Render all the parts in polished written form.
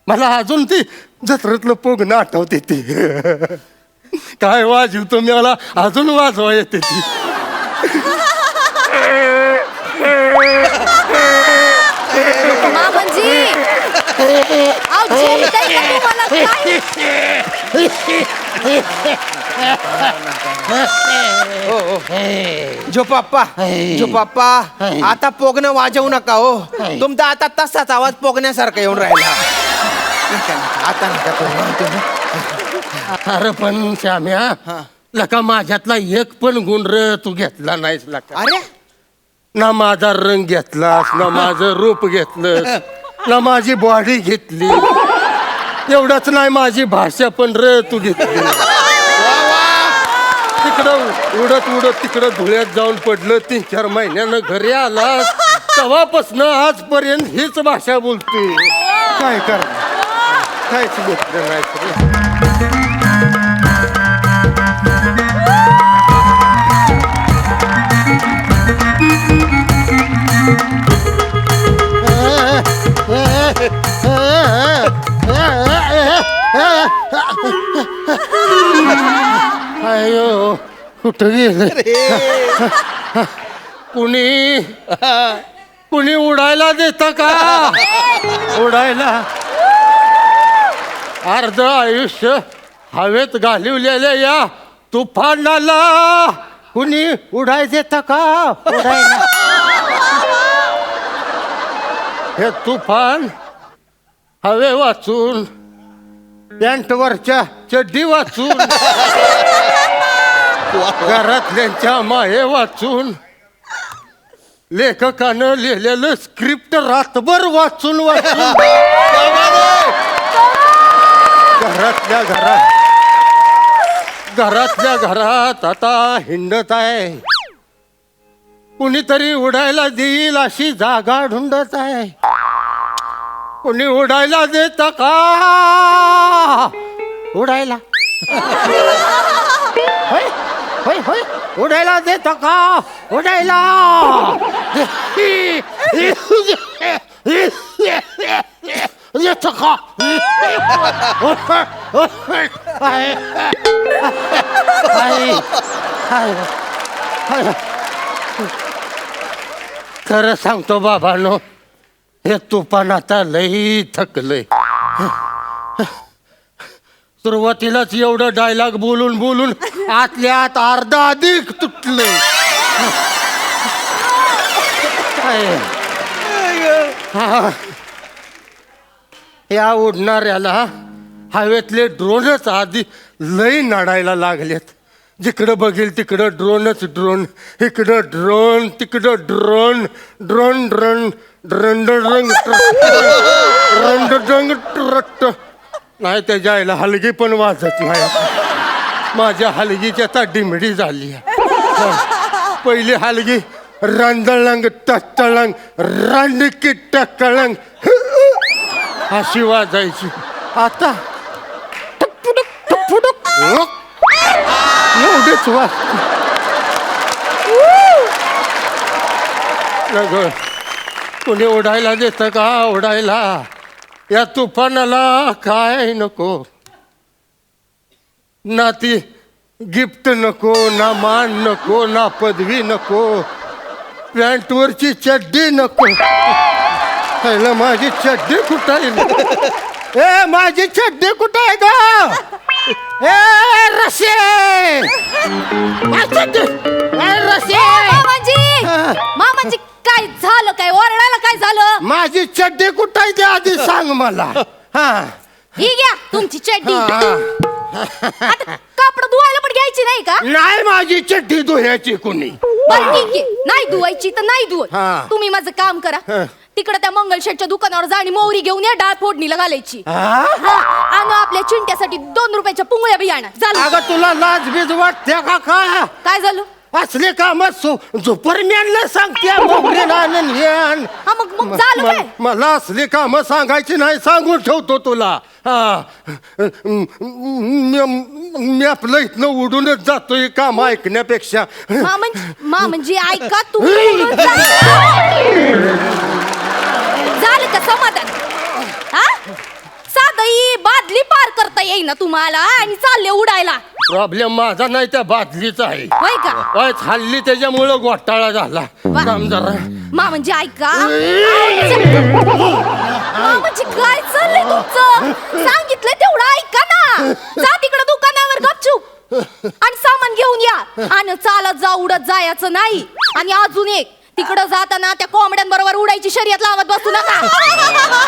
मला अजून ती जत्रेतलं पोगणं आठवते ती. काय वाजवतो मी, मला अजून वाजवा येते ती. मामांजी अहो, झेपतंय का तुम्हाला काय? जो पप्पा आता पोगणं वाजवू नका हो. तुमचा आता तसाच आवाज पोगण्यासारखा येऊन राहिला. आता नका तुम्ही. अरे पण श्याम्या, लका माझ्यातला एक पण गुण र तू घेतला नाहीस लका. अरे ना माझा रंग घेतलास, ना माझं रूप घेतलंस, ना माझी बॉडी घेतली. एवढंच नाही, माझी भाषा पण र तू घेतली. तिकडं उडत उडत तिकडं धुळ्यात जाऊन पडलं. 3-4 महिन्यानं घरी आलास, तेव्हापासनं आजपर्यंत हीच भाषा बोलते. काय कर, कायच घेतलं नाही तरी. अयो कुठं गेलं? कुणी उडायला देतं का? उडायला अर्ध आयुष्य हवेत घालवलेल्या या तुफानाला कुणी उडाय देतं का? उडायला हे तुफान हवे वाचून, पॅन्टवरच्या चड्डी वाचून, घरातल्यांच्या माये वाचून, लेखकानं लिहिलेलं स्क्रिप्ट रातभर वाचून घरातल्या घरात आता हिंडत आहे. कुणीतरी उडायला देईल अशी जागा ढुंडत आहे. कुणी उडायला देत का? उडायला होय होय होय, उडायला देत का? उडायला देत का? खरं सांगतो बाबांनो, हे तुफान आता लई थकलंय. सुरुवातीलाच एवढं डायलॉग बोलून बोलून आतल्या आत अर्धा अधिक तुटलंय. या उडणाऱ्याला हवेतले ड्रोनच आधी लई नडायला लागलेत. जिकडं बघेल तिकडं ड्रोनच ड्रोन, इकडं ड्रोन तिकडं ड्रोन, ड्रोन ड्रोन ड्रंड रंग रंड रंग ट्रट. नाही त्याच्या आईला हलगी पण वाजत नाही. माझ्या हलगीची आता डिमडी झाली. पहिली हलगी रंदळंग टटळंग रणकी टकळंग अशी वाजायची. आता टपुडुक टपुडुक एवढेच वाजते. कोणी उडायला देतं का? उडायला या तुफानाला काय नको. ना ती गिफ्ट नको, ना मान नको, ना पदवी नको, पॅन्टवरची चड्डी नको. पहिलं माझी चड्डी कुठं आहे? ए माझी चड्डी कुठं आहे का? ए रसे मामांजी काय झालं? काय ओरडायला काय झालं? माझी चड्डी कुठं आहे ते आधी सांग मला. हा ही घ्या तुमची चड्डी. आता कापड धुवायला पण घ्यायची नाही का? नाही, माझी चड्डी धुण्याची कुणी. बरं ठीक आहे, नाही धुवायची तर नाही धुवत. हा. तुम्ही माझं काम करा, तिकडे त्या मंगलशेठच्या दुकानावर जा आणि मोहरी घेऊन या, डाळ फोडणीला घालायची. आणि आपल्या चिंट्यासाठी 2 रुपयाच्या पुंगळ्या बी आणा. झालं? अगं तुला लाज बीज वाटते का? काय झालं? असले काम सुपरमॅनला सांगते. हा मग झालं काय? मला असली काम सांगायची नाही, सांगून ठेवतो तुला. मी आपलं इथनं उडूनच जातोय काम ऐकण्यापेक्षा. म्हणजे ऐका तुम्ही. झालं का समाधान? हा येईना तुम्हाला आणि चालले उडायला. प्रॉब्लेम माझा नाही त्या बादलीचा आहे. होय का? काय हल्ली त्याच्यामुळं घोटाळा झाला. वा. थांब जरा. मामांजी ऐका. मामांजी काय चाललंय तुमचं? सांगितलंय तेवढं ऐका ना. जा तिकडे दुकानावर गपचूप आणि सामान घेऊन या. आणि चालत जा, उडत जायचं नाही. आणि अजून एक, तिकडं जाताना त्या कोंबड्यांबरोबर उडायची शर्यत लावत बसू नका.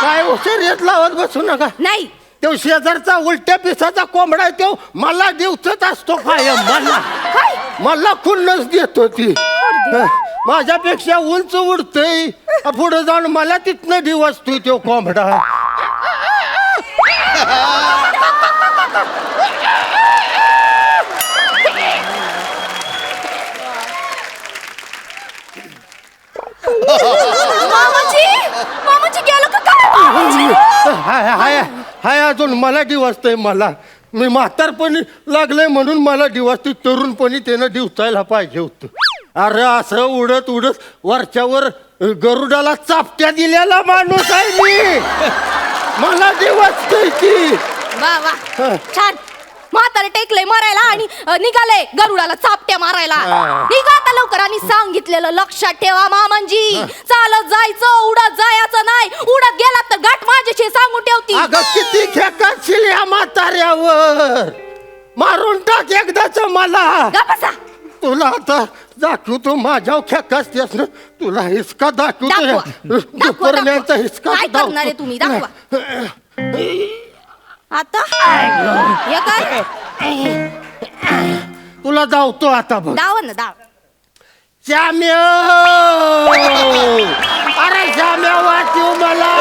काय शर्यत लावत बसू नका. नाही, तो शेजारचा उलट्या पिसाचा कोंबडा आहे, तो मला दिवसच असतो कायम. काय? मला खुन्नस देतो ती. माझ्यापेक्षा उंच उडतय, पुढे जाऊन मला तिथनं दिवसतोय तो कोंबडा. मामाजी, मामाजी गेलं का काय? मामाजी! हाय हाय हाय, अजून मला दिवसतय. मला मी म्हातारपणी लागलंय म्हणून मला दिवसतोय. तरुणपणी त्यानं दिवसायला पाहिजे होतं. अरे असं उडत उडत वरच्यावर गरुडाला चापट्या दिलेला माणूस आहे मी. मला दिवसतय ती. वा वा, छान. म्हातारे टेकले मरायला आणि निघाले गरुडाला चापट्या मारायला. निघा आता लवकर आणि सांगितलेलं लक्षात ठेवा मामांजी. चालत जायचं, उडत जायचं नाही. उडत गेलात तर गाठ माझ्याशी सांगून ठेवती. अगं किती खेकाशील या म्हाताऱ्यावर. मारून टाक एकदाच मला. गप्प बसा. तुला आता दाखवतो माझ्या खेकासतेस ना. तुला हिसका दाखवतो. दाखवा, दुपारम्यांचा हिसका काय करणार आहे तुम्ही? दाखवा आता. हे काय? तुला धावतो आता बघ. दावा ना, दाव. श्याम्या, अरे श्याम्या वाचव मला.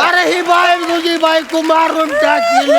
अरे ही बाय तुझी बायको मारून टाकील.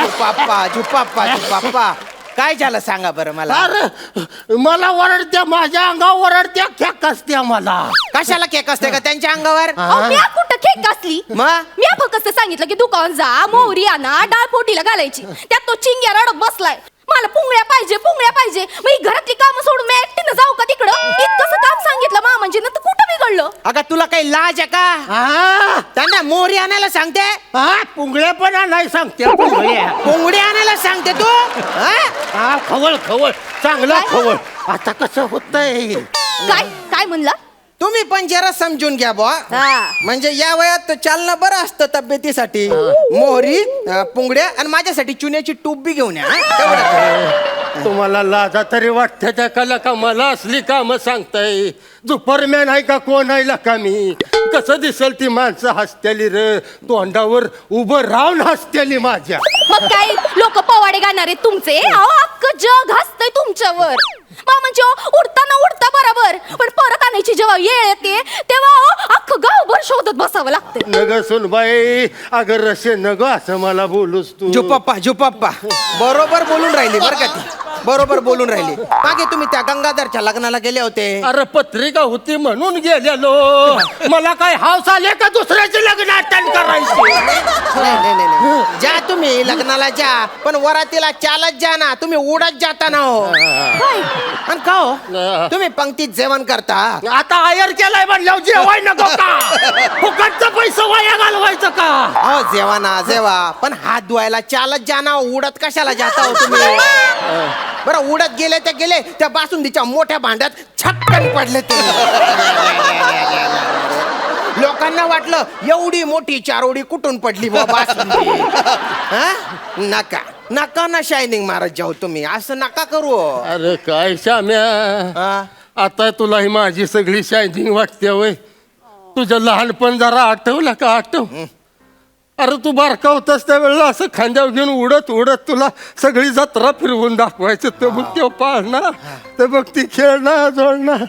झुपाप्पा झुपाप्पा झुपाप्पा, काय झालं सांगा बरं मला. अरे मला ओरडत्या, माझ्या अंगावर ओरडत्या, खेक असत्या मला. कशाला केक असते का त्यांच्या अंगावर? अहो, मी कुठं खेक असली? मग? मी फक्त सांगितलं की दुकान जा, मोहरी आणा, डाळ फोडणीला घालायची. त्यात तो चिंग्या रडत बसलाय. मला पुंगळ्या पाहिजे, पुंगळ्या पाहिजे. मग ही घरातली कामं सोडून मी एकटीनं जाऊ का तिकडं? इतकंसं काम सांगितलं मामांजी ना, तर कुठं बिघडलं? अगं तुला काही लाज आहे का? हा त्यांना मोहरी आणायला सांगते, हा, पुंगळ्या पण नाही सांगते. पुंगळ्या कोंबडी आणायला सांगते तू? हा? हा, खवळ खवळ, चांगला खवळ. आता कसं होतंय? काय काय म्हणला? तुम्ही पण जरा समजून घ्या बुवा. हा. म्हणजे या वयात चालणं बरं असतं तब्येतीसाठी. मोहरी, पुंगड्या आणि माझ्यासाठी चुन्याची टूप बी घेऊन या. हा? तेवढं. तुम्हाला लाजा तरी वाटते त्या कला का मला असली कामं सांगताय? दुपारम्यान आहे का कोण आहे का मी? कसं दिसल ती माणसं हसत्याली र, तोंडावर उभं राहून हसत्याली माझ्या. मग काय लोक पवाडे गाणार आहेत तुमचे? अहो, अख्खं जग हसतंय तुमच्यावर. मामांची उडताना उडता बरोबर, पण परत आणायची जेव्हा वेळ येते तेव्हा अख्खं गावभर शोधत बसावं लागतं. नग सुनबाई, अगर रसे नग असं मला बोलूस तू. झुपप्पा झुपप्पा बरोबर बोलून राहिली बरं का ती. बरोबर बोलून राहिली. मागे तुम्ही त्या गंगाधरच्या लग्नाला गेले होते. अरे पत्रिका होती म्हणून गेलेलो. मला काय हाऊस आले का दुसऱ्याचे लग्न अटेंड करायचे? नाही. जा तुम्ही लग्नाला जा, पण वरातीला चालत जा ना. तुम्ही उडत जाता ना हो. आणि का हो तुम्ही पंक्तीत जेवण करता? आता आयर केलाय म्हणल्यावर जेवाय नको का? फुकटचा पैसा वाया घालवायचं का? हो जेवा ना जेवा, पण हात धुवायला चालत जा ना. उडत कशाला जाता हो तुम्ही? बरं उडत गेले ते गेले, त्या बासुंदीच्या मोठ्या भांड्यात छक्कन पडले तुम्ही. लोकांना वाटलं एवढी मोठी चारोडी कुठून पडली बुवा बासुंदी. हा? नका नका ना शायनिंग मारत जाऊ तुम्ही. असं नका करू. अरे काय श्याम्या, हा? आता तुला ही माझी सगळी शायनिंग वाटते वय? तुझं लहानपण जरा आठवलं का? आठव. अरे तू बारका होतास त्यावेळेला असं खांद्यावर घेऊन उडत उडत तुला सगळी जत्रा फिरवून दाखवायचं. ते बघ ते पाळणा, ते बघ ती खेळणं जोडणं.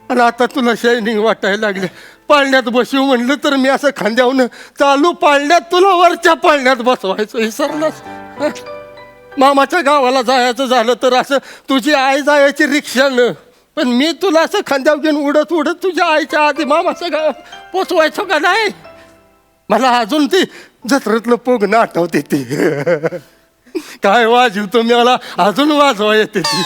आणि आता तुला शायनिंग वाटायला लागले. पाळण्यात बसू म्हणलं तर मी असं खांद्यावरून चालू पाळण्यात तुला वरच्या पाळण्यात बसवायचं. विसरलास? मामाच्या गावाला जायचं झालं तर असं तुझी आई जायची रिक्षानं, पण मी तुला असं खांद्यावर घेऊन उडत उडत तुझ्या आईच्या आधी मामाच्या गावात पोचवायचो का नाही? मला अजून ती जत्रेतलं पोगणं आठवते ती. काय वाजवतो मी, मला अजून वाजवा येते ती.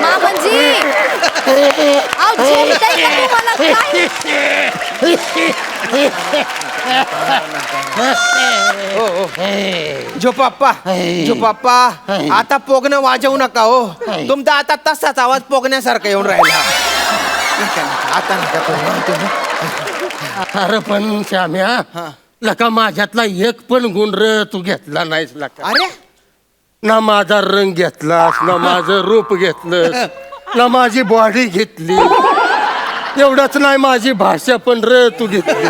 मामांजी अहो, झेपतंय का तुम्हाला काय? झोपाप्पा झोपाप्पा आता पोगणं वाजवू नका हो तुमचा आता तसाच आवाज पोगण्यासारखा येऊन राहिला आता नका अरे पण श्याम्या लका माझ्यातला एक पण गुण र तू घेतला नाहीस लका. अरे ना माझा रंग घेतलास ना माझं रूप घेतलंस ना माझी बॉडी घेतली एवढंच नाही माझी भाषा पण र तू घेतली.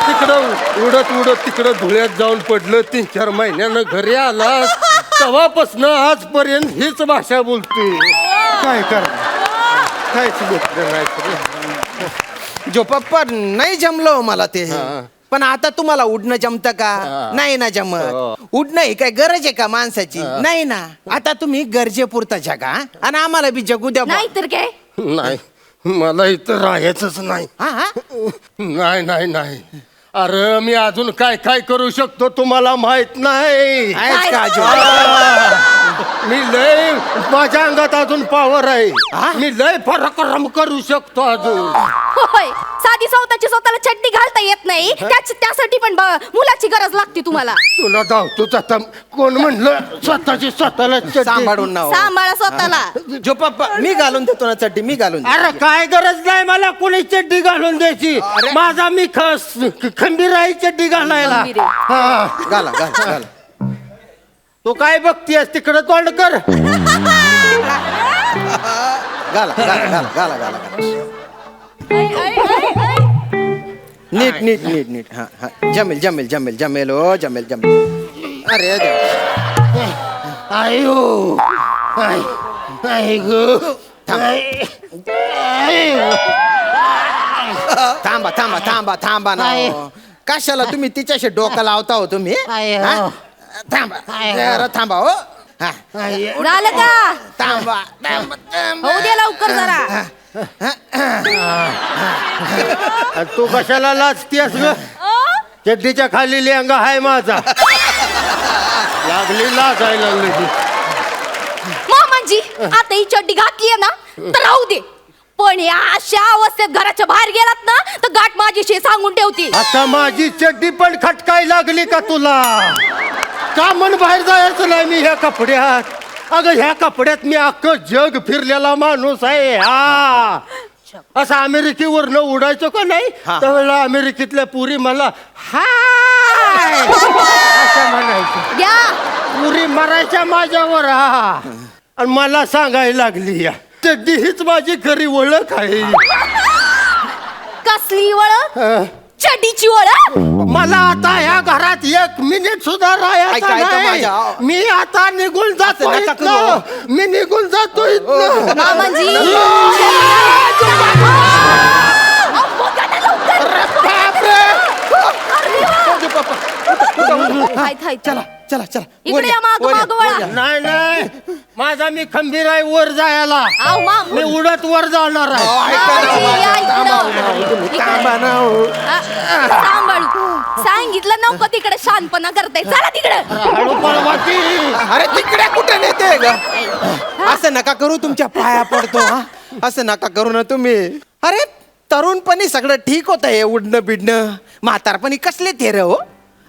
तिकडं उडत उडत तिकडं धुळ्यात जाऊन पडलं 3-4 महिन्यानं घरी आलास तेव्हापासनं आजपर्यंत हीच भाषा बोलते. काय कर कायच घेतलं नाही. झोपाप्पा नाही जमलं हो मला ते हा. पण आता तुम्हाला उडणं जमतं का हा. नाही ना जमत उडणं ही काय गरज आहे का माणसाची नाही ना आता तुम्ही गरजेपुरता जगा आणि आम्हाला बी जगू द्या बुवा. नाही तर काय नाही मला इथं राहायचंच नाही. हा हा नाही नाही नाही अरे मी अजून काय काय करू शकतो तुम्हाला माहित नाही. आहेच का आजू? मी लय माझ्या अंगात अजून पॉवर हा? आहे मी लय पराक्रम करू शकतो अजून. होय साधी स्वतःची स्वतःला चड्डी घालता येत नाही त्यासाठी पण मुलाची गरज लागते तुम्हाला. तुला धावतोच आता कोण म्हणलं स्वतःची स्वतःला चड्डी? सांभाळून नाव सांभाळा स्वतःला. झोपाप्पा मी घालून देतो ना चड्डी मी घालून देतो. अरे काय गरज नाही मला कोणी चड्डी घालून द्यायची अरे. माझा मी खंबीर आहे चड्डी घालायला. खंबीर आहे. हा घाला घाला घाला तू काय बघतीयस तिकडं तोंड कर. घाला घाला घाला घाला घाला ऐ, ऐ, ऐ, ऐ. नीट नीट नीट नीट हा हा जमेल जमेल जमेल जमेल हो जमेल जमेल अरे देवा. आयो आय आय गो थांबा थांबा थांबा थांबा ना हो. कशाला तुम्ही तिच्याशी डोकं लावता हो तुम्ही आय, हा? हो. थांबा जरा थांबा हो हा झालं का थांबा थांबा थांबा. होऊ दे लवकर जरा. तू कशाला लाजतीयस ग चड्डीच्या खाली लेंगा आहे माझा लागली लाजायला लागली. मामांजी आता ही चड्डी घातलीये ना तर राहू दे पण या अशा अवस्थेत घराच्या बाहेर गेलात ना तर गाठ माझीशी सांगून ठेवती. आता माझी चड्डी पण खटकाय लागली का तुला का मन बाहेर जायचं नाही मी ह्या कपड्यात अगं ह्या कपड्यात मी अख्खं जग फिरलेला माणूस आहे. हा असं अमेरिकेवरनं उडायचो का नाही हा. त्यावेळेला अमेरिकेतल्या पुरी मला हाय असं म्हणायचं या पुरी मरायच्या माझ्यावर हा आणि मला सांगायला लागली या चड्डी हीच माझी खरी ओळख आहे. कसली ओळख हा. चड्डीची ओळख. मला आता ह्या घरात 1 मिनिट सुद्धा ऐका, राहायचं ऐका नाही. माझ्या. मी आता निघून जातो असं नका इथनं. मी निघून जातो इथनं. मामांजी चला चला चला वर इकडे या, या, मागं, वर या, मागं वर वळा. या. नाही नाही माझा मी खंबीर आहे वर जायला आव माम मी उडत वर जाणार आहे. अहो, ऐका ना, मामाजी, या माझ्या. थांबा इकडं. ना, तुम्ही इकडे. थांबा ना हो. सांभाळू सांगितलं नको तिकडे शानपणा करताय चला तिकडे. हळू पळवा की. अरे तिकडे कुठे नेते ग असं नका करू तुमच्या पाया पडतो हा असं नका करू ना तुम्ही. अरे तरुणपणी सगळं ठीक होतं हे उडणं बिडणं म्हातारपणी कसले थेर हो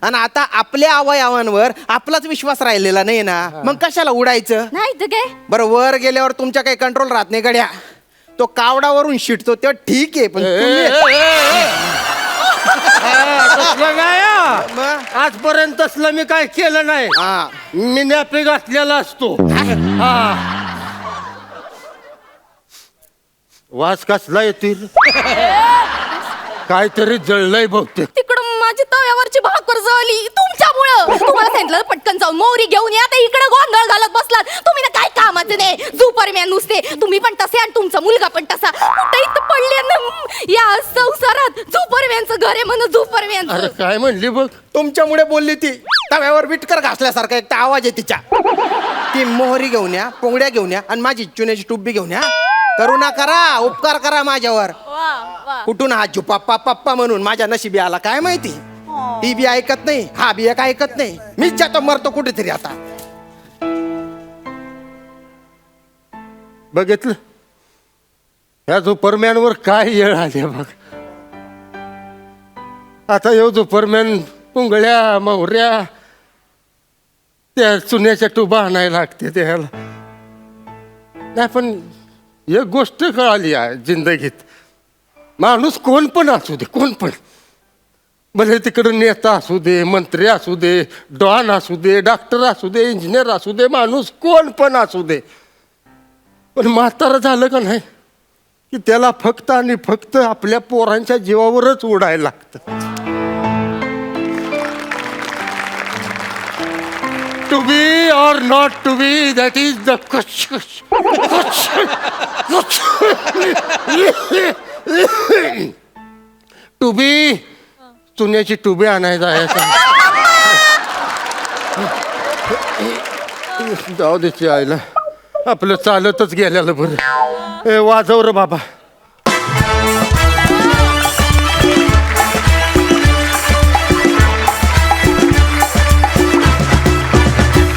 आणि आता आपल्या अवयवांवर आपलाच विश्वास राहिलेला नाही ना मग कशाला उडायचं. नाही तर काय बरं वर गेल्यावर तुमच्या काही कंट्रोल राहत नाही गड्या तो कावडावरून शिटतो तो ठीक आहे पण तुम्ही तसलं नाही हा. मग? आजपर्यंत तसलं मी काय केलं नाही हा मी नॅपी घातलेला असतो. हा वास कसला येतील काहीतरी जळलंय बहुतेक. तिकडं माझी तव्यावरची भाकर जळली तुमच्यामुळं. तुम्हाला सांगितलं पटकन जाऊन मोहरी घेऊन या आता इकडे गोंधळ घालत बसलात तुम्ही ना काय कामाचं नाही सुपरमॅन नुसते तुम्ही पण तसे आणि तुमचा मुलगा पण तसा कुठे इथं पडले ना या संसारात सुपरमॅनचं घर आहे म्हणून अरे सुपरमॅनचं. काय म्हणली बघ तुमच्यामुळे बोलली ती तव्यावर विटकर घासल्यासारखा एक तर आवाज आहे तिच्या. ती मोहरी घेऊन या पोंगड्या घेऊन या आणि माझी चुन्याची टुब्बी घेऊन या करुणा करा उपकार करा माझ्यावर. वा वा कुठून हा पप्पा पप्पा म्हणून माझ्या नशिबी आला काय माहिती. ती बी ऐकत नाही हा बी एक ऐकत नाही मीच जातो मरतो कुठेतरी आता. बघितलं ह्या सुपरमॅनवर काय येळ आली बघ. आता येऊ सुपरमॅन पुंगळ्या मवऱ्या त्या चुन्याच्या टुबा आणायला लागते त्याला. नाही पण एक गोष्ट कळाली आहे जिंदगीत, माणूस कोण पण असू दे, कोण पण, भले तिकडं नेता असू दे, मंत्री असू दे, डॉन असू दे, डॉक्टर असू दे, इंजिनियर असू दे, माणूस कोण पण असू दे, पण म्हातारं झालं का नाही की त्याला फक्त आणि फक्त आपल्या पोरांच्या जीवावरच उडायला लागतं. To be or not to be, that is the to be चुन्याची टुबी आणायचा आहे. जाऊ द्यायची आईला, आपलं चालतच गेल्याला बरं. ए वाजव रे बाबा.